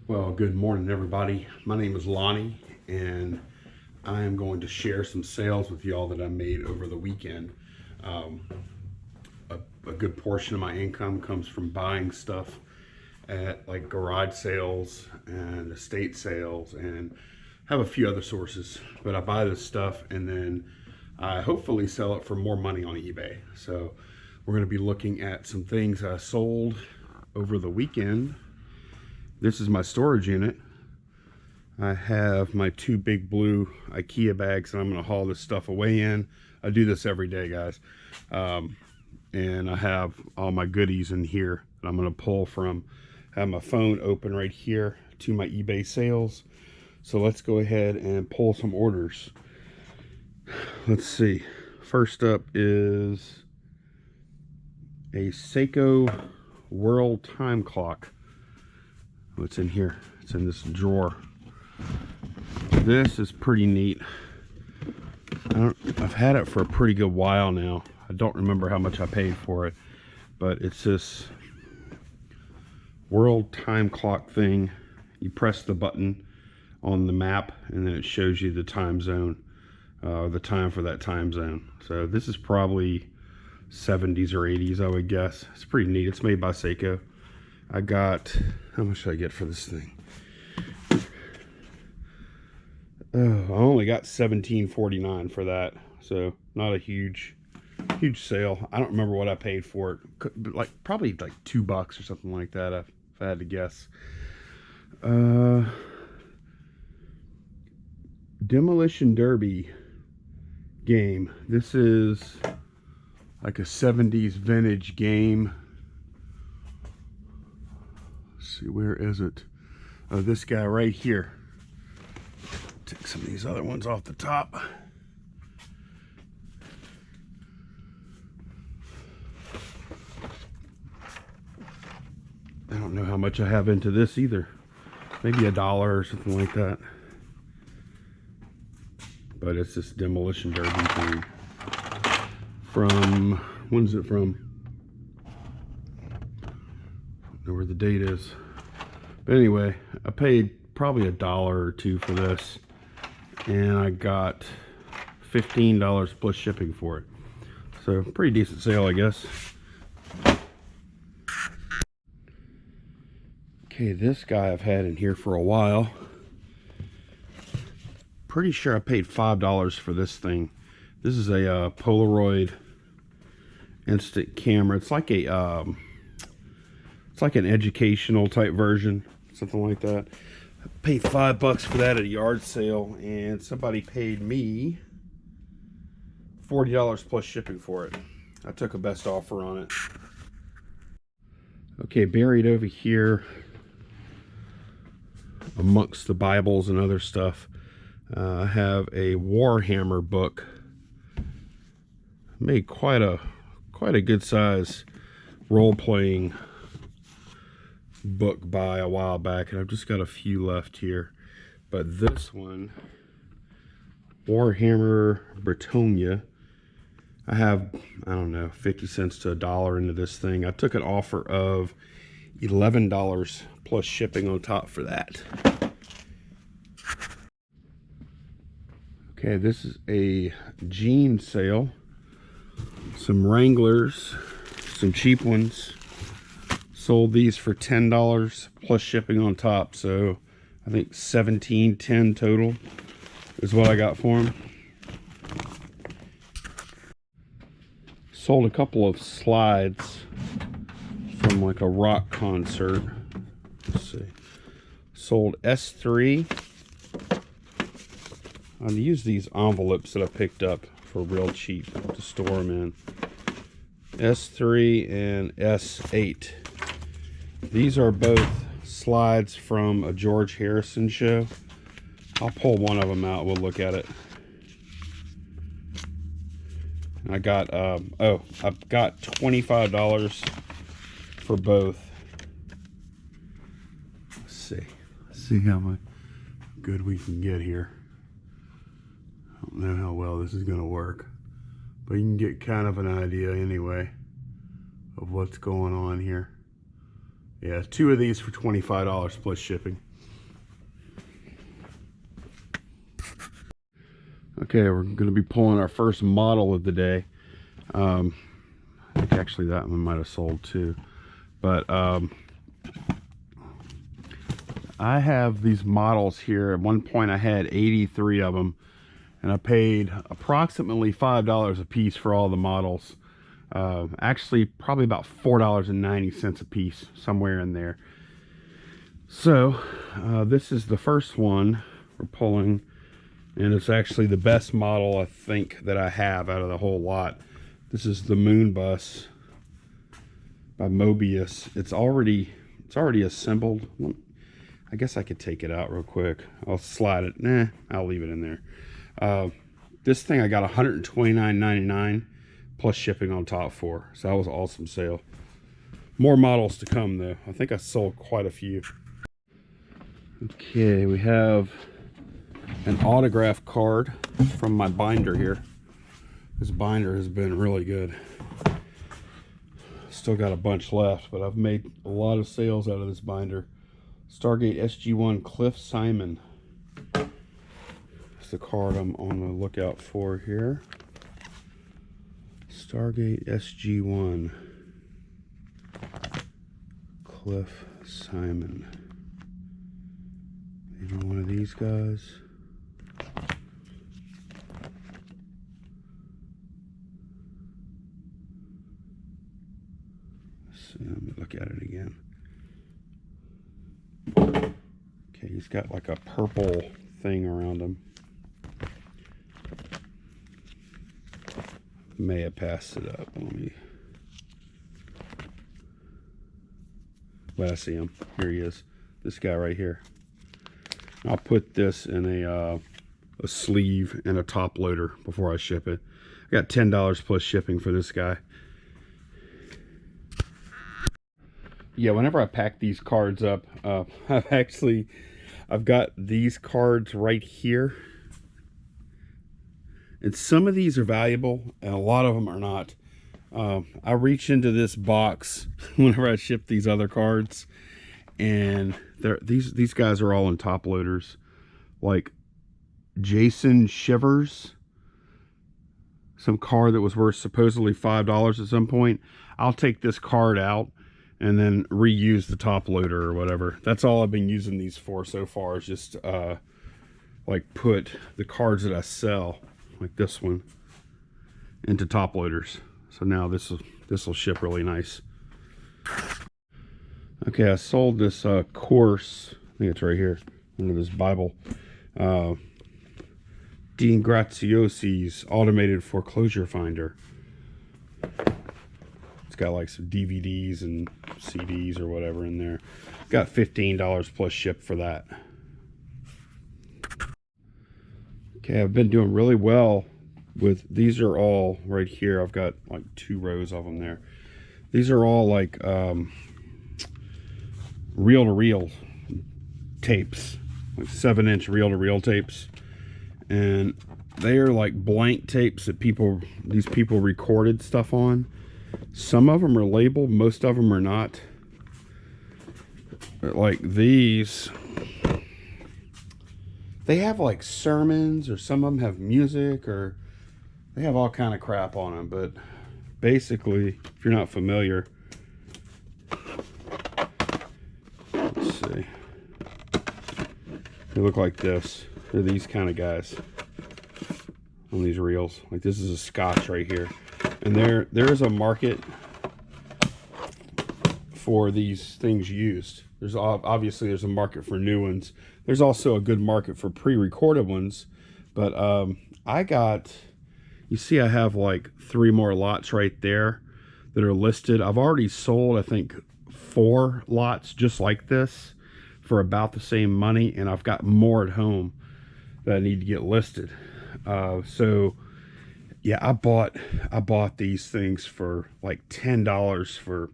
Well, good morning, everybody. My name is Lonnie, and I am going to share some sales with y'all that I made over the weekend. Um, a good portion of my income comes from buying stuff at like garage sales and estate sales, and have a few other sources. But I buy this stuff and then I hopefully sell it for more money on eBay. So we're going to be looking at some things I sold over the weekend. This is my storage unit. I have my two big blue IKEA bags and I'm going to haul this stuff away in. I do this every day, guys. And I have all my goodies in here that I'm going to pull from. I have my phone open right here to my eBay sales. So let's go ahead and pull some orders. Let's see. First up is a Seiko World Time Clock. What's in here? It's in this drawer. This is pretty neat. I've had it for a pretty good while now. I don't remember how much I paid for it, but it's this world time clock thing. You press the button on the map and then it shows you the time zone, the time for that time zone. So this is probably 70s or 80s, I would guess. It's pretty neat. It's made by Seiko. I got, how much did I get for this thing? I only got $17.49 for that, so not a huge sale. I don't remember what I paid for it, but like probably like $2 or something like that, if I had to guess. Demolition Derby game. This is like a 70s vintage game. Let's see, where is it? Oh, this guy right here. Take some of these other ones off the top. I don't know how much I have into this either. Maybe $1 or something like that. But it's this Demolition Derby thing. From, when's it from? I don't know where the date is. But anyway, I paid probably $1 or $2 for this. And I got $15 plus shipping for it. So pretty decent sale, I guess. Okay, this guy I've had in here for a while. Pretty sure I paid $5 for this thing. This is a Polaroid instant camera. It's like a it's like an educational type version, something like that. I paid $5 for that at a yard sale, and somebody paid me $40 plus shipping for it. I took a best offer on it. Okay, buried over here amongst the Bibles and other stuff, I have a Warhammer book. Made quite a good size role-playing book by a while back, and I've just got a few left here. But this one, Warhammer Britannia, I have, I don't know, 50 cents to $1 into this thing. I took an offer of $11 plus shipping on top for that. Okay, this is a jean sale. Some Wranglers, some cheap ones. Sold these for $10 plus shipping on top, so I think $17.10 total is what I got for them. Sold a couple of slides from like a rock concert. Let's see. Sold S3. I'll use these envelopes that I picked up for real cheap to store them in. S3 and S8. These are both slides from a George Harrison show. I'll pull one of them out. We'll look at it. I got I've got $25 for both. Let's see how good we can get here. I don't know how well this is going to work, but you can get kind of an idea anyway of what's going on here. Yeah, two of these for $25 plus shipping. Okay, we're going to be pulling our first model of the day. I think actually that one might have sold too. But I have these models here. At one point I had 83 of them, and I paid approximately $5 a piece for all the models. Actually probably about $4.90 a piece, somewhere in there. So this is the first one we're pulling, and it's actually the best model I think that I have out of the whole lot. This is the Moon Bus by Mobius. It's already assembled. I guess I could take it out real quick. I'll slide it. Nah, I'll leave it in there. This thing I got $129.99 plus shipping on top for. So that was an awesome sale. More models to come though. I think I sold quite a few. Okay, we have an autograph card from my binder here. This binder has been really good. Still got a bunch left, but I've made a lot of sales out of this binder. Stargate SG-1 Cliff Simon. That's the card I'm on the lookout for here. Stargate SG-1 Cliff Simon. Maybe one of these guys. Let's see, let me look at it again. Okay, he's got like a purple thing around him. May have passed it up. Let me. Well, I see him. Here he is. This guy right here. I'll put this in a sleeve and a top loader before I ship it. I got $10 plus shipping for this guy. Yeah, whenever I pack these cards up, I've got these cards right here. And some of these are valuable and a lot of them are not. I reach into this box whenever I ship these other cards, and these guys are all in top loaders. Like Jason Shivers, some card that was worth supposedly $5 at some point. I'll take this card out and then reuse the top loader or whatever. That's all I've been using these for so far, is just like put the cards that I sell, like this one, into top loaders. So now this will ship really nice. Okay, I sold this course. I think it's right here under this Bible. Dean Graziosi's automated foreclosure finder. It's got like some DVDs and CDs or whatever in there. Got $15 plus ship for that. Okay, I've been doing really well with these. Are all right here. I've got like 2 rows of them there. These are all like reel-to-reel tapes, like 7-inch reel-to-reel tapes, and they are like blank tapes that these people recorded stuff on. Some of them are labeled, most of them are not. But like these, they have like sermons, or some of them have music, or they have all kind of crap on them. But basically, if you're not familiar, let's see, they look like this. They're these kind of guys on these reels. Like this is a Scotch right here, and there is a market for these things used. There's obviously a market for new ones. There's also a good market for pre-recorded ones. But I got, you see I have like 3 more lots right there that are listed. I've already sold, I think, 4 lots just like this for about the same money, and I've got more at home that I need to get listed. So yeah, I bought these things for like $10 for,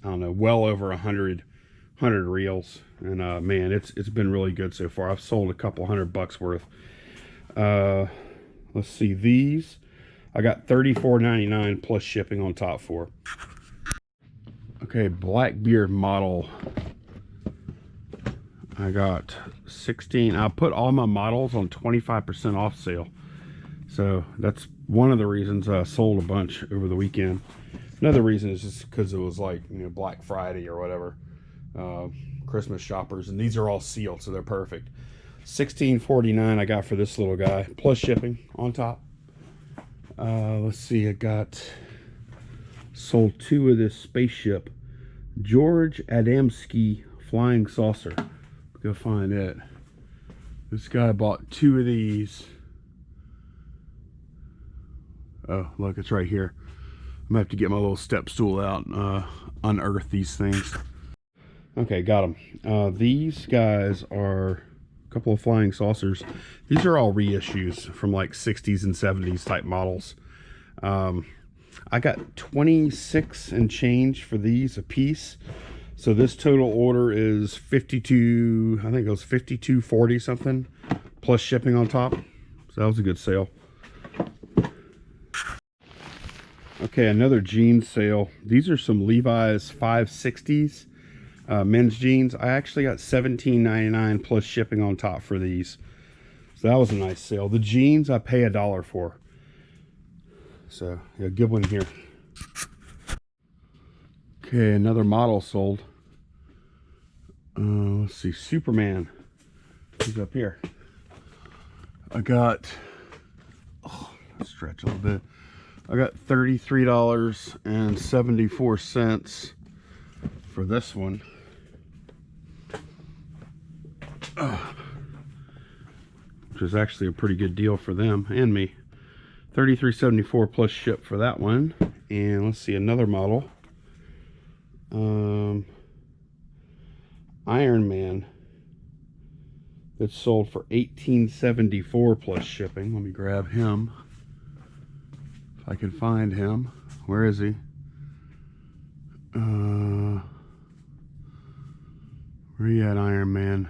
I don't know, well over 100 reels, and man, it's been really good so far. I've sold a couple $100 worth. Let's see, these I got $34.99 plus shipping on top for. Okay, Blackbeard model. I got 16. I put all my models on 25% off sale. So that's one of the reasons I sold a bunch over the weekend. Another reason is just because it was like, you know, Black Friday or whatever, Christmas shoppers, and these are all sealed, so they're perfect. $16.49 I got for this little guy, plus shipping on top. Let's see, I sold 2 of this spaceship George Adamski flying saucer. Go find it. This guy bought 2 of these. Oh, look, it's right here. I'm gonna have to get my little step stool out and unearth these things. Okay, got them. These guys are a couple of flying saucers. These are all reissues from like 60s and 70s type models. I got 26 and change for these a piece. So this total order is 52, I think it was 52.40 something, plus shipping on top. So that was a good sale. Okay, another jeans sale. These are some Levi's 560s, men's jeans. I actually got $17.99 plus shipping on top for these. So that was a nice sale. The jeans I pay $1 for. So yeah, good one here. Okay, another model sold. Let's see, Superman. He's up here. I got, let's stretch a little bit. I got $33.74 for this one. Which is actually a pretty good deal for them and me. $33.74 plus ship for that one. And let's see, another model. Ironman. That's sold for $18.74 plus shipping. Let me grab him. If I can find him. Where is he? Where you at, Ironman?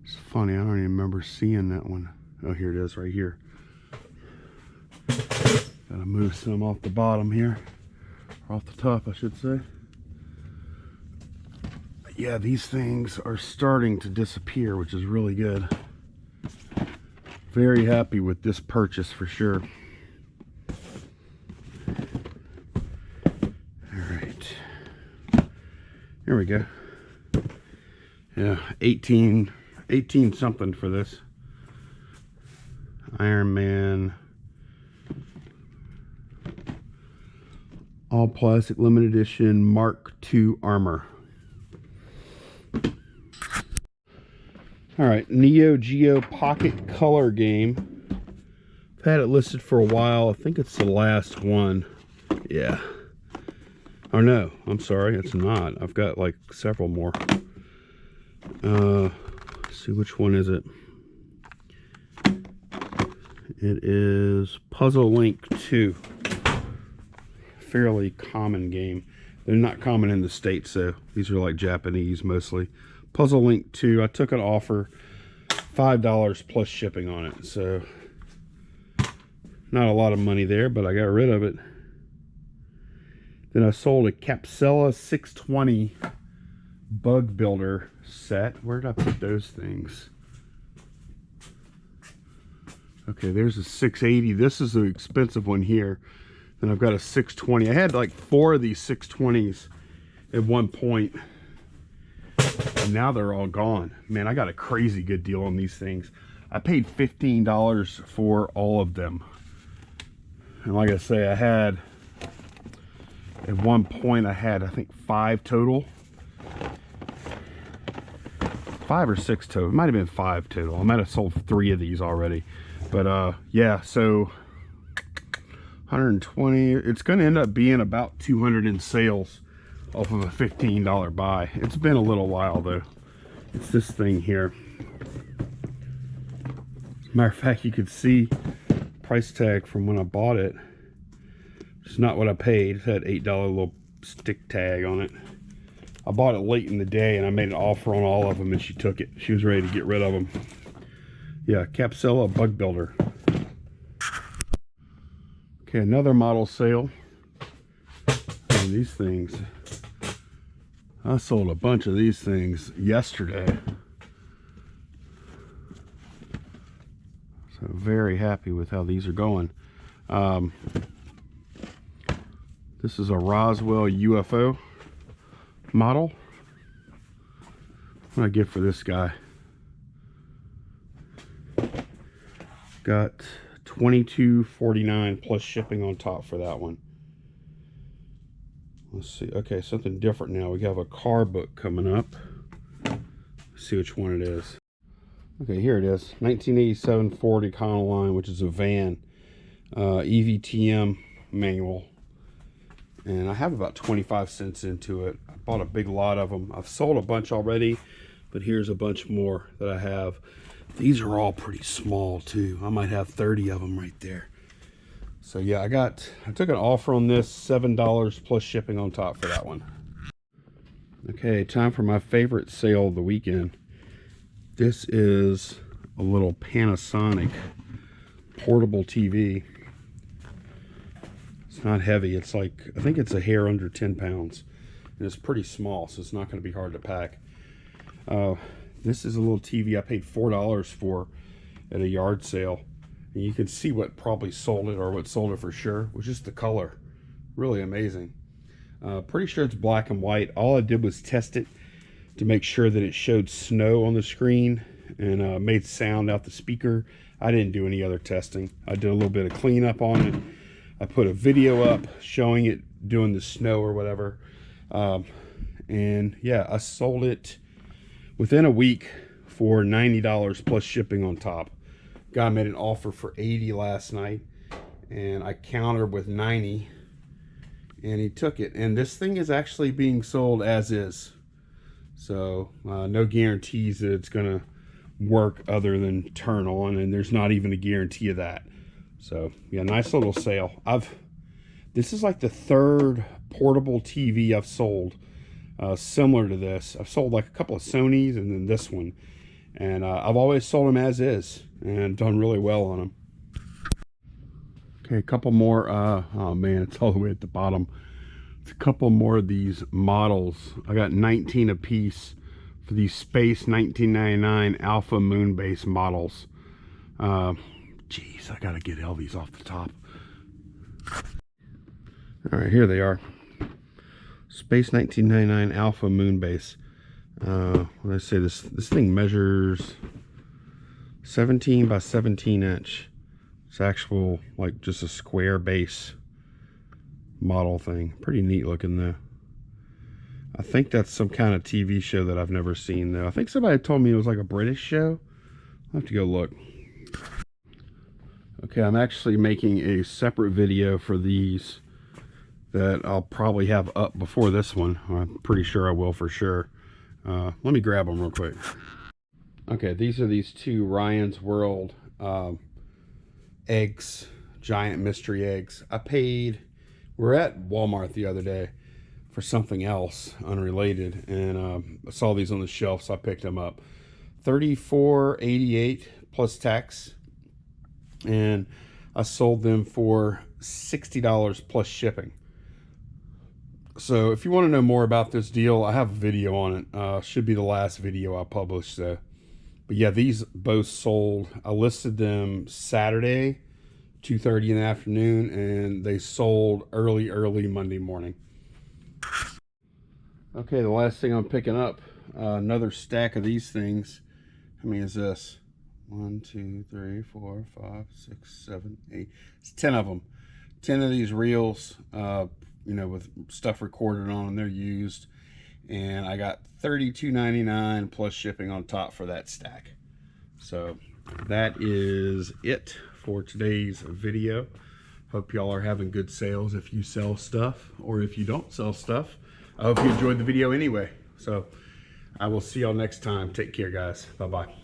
It's funny, I don't even remember seeing that one. Oh, here it is, right here. Gotta move some off the bottom here. Or off the top, I should say. But yeah, these things are starting to disappear, which is really good. Very happy with this purchase for sure. Alright. Here we go. Yeah, 18 something for this. Ironman. All plastic limited edition Mark II armor. Alright, Neo Geo Pocket Color game. I've had it listed for a while. I think it's the last one. Yeah. Oh no, I'm sorry, it's not. I've got like several more. Let's see, which one is it? It is Puzzle Link 2. Fairly common game. They're not common in the States, so these are like Japanese mostly. Puzzle Link 2, I took an offer, $5 plus shipping on it, so not a lot of money there, but I got rid of it. Then I sold a Capsella 620 bug builder set. Where did I put those things? Okay, there's a 680. This is the expensive one here. Then I've got a 620. I had like 4 of these 620s at one point, and now they're all gone. Man, I got a crazy good deal on these things. I paid $15 for all of them. And like I say, I had, at one point I had, I think 5 total. 5 or 6 total. It might have been 5 total. I might have sold 3 of these already. But yeah, so 120. It's going to end up being about 200 in sales off of a $15 buy. It's been a little while though. It's this thing here. As a matter of fact, you could see price tag from when I bought it. It's not what I paid. It had $8 little stick tag on it. I bought it late in the day and I made an offer on all of them and she took it. She was ready to get rid of them. Yeah, Capsella bug builder. Okay, another model sale. And these things, I sold a bunch of these things yesterday. So So very happy with how these are going. This is a Roswell UFO model. What do I get for this guy? Got $22.49 plus shipping on top for that one. Let's see. Okay, something different now. We have a car book coming up. Let's see which one it is. Okay, here it is. 1987 Ford Econoline, which is a van. EVTM manual. And I have about 25 cents into it. I bought a big lot of them. I've sold a bunch already, but here's a bunch more that I have. These are all pretty small too. I might have 30 of them right there. So yeah, I took an offer on this, $7 plus shipping on top for that one. Okay, time for my favorite sale of the weekend. This is a little Panasonic Portable TV. It's not heavy. It's like, I think it's a hair under 10 pounds. And it's pretty small, so it's not going to be hard to pack. This is a little TV I paid $4 for at a yard sale. And you can see what probably sold it, or what sold it for sure, was just the color. Really amazing. Pretty sure it's black and white. All I did was test it to make sure that it showed snow on the screen and made sound out the speaker. I didn't do any other testing. I did a little bit of cleanup on it. I put a video up showing it doing the snow or whatever. And yeah, I sold it within a week for $90 plus shipping on top. Guy made an offer for $80 last night, and I countered with $90, and he took it. And this thing is actually being sold as is. So no guarantees that it's gonna work other than turn on, and there's not even a guarantee of that. So yeah, nice little sale. This is like the third portable TV I've sold similar to this. I've sold like a couple of Sonys and then this one, and I've always sold them as is and done really well on them. Okay, a couple more. Oh man, it's all the way at the bottom. It's a couple more of these models. I got 19 a piece for these Space 1999 Alpha Moon base models. Geez, I gotta get all these off the top. All right, here they are. Space 1999 Alpha Moon base. What did I say? This thing measures 17 by 17 inch. It's actual, like, just a square base model thing. Pretty neat looking though. I think that's some kind of TV show that I've never seen though. I think somebody told me it was like a British show. I'll have to go look. Okay, I'm actually making a separate video for these that I'll probably have up before this one. I'm pretty sure I will for sure. Let me grab them real quick. Okay, these are these two Ryan's World eggs, giant mystery eggs. We're at Walmart the other day for something else unrelated, and I saw these on the shelf, so I picked them up. $34.88 plus tax, and I sold them for $60 plus shipping. So if you want to know more about this deal, I have a video on it. Should be the last video I published. But yeah, these both sold. I listed them Saturday, 2:30 in the afternoon, and they sold early Monday morning. Okay, the last thing I'm picking up, another stack of these things. How many is this? 1, 2, 3, 4, 5, 6, 7, 8. It's 10 of them. 10 of these reels, you know, with stuff recorded on them. They're used, and I got $32.99 plus shipping on top for that stack. So that is it for today's video. Hope y'all are having good sales if you sell stuff, or if you don't sell stuff. I hope you enjoyed the video anyway. So I will see y'all next time. Take care, guys. Bye-bye.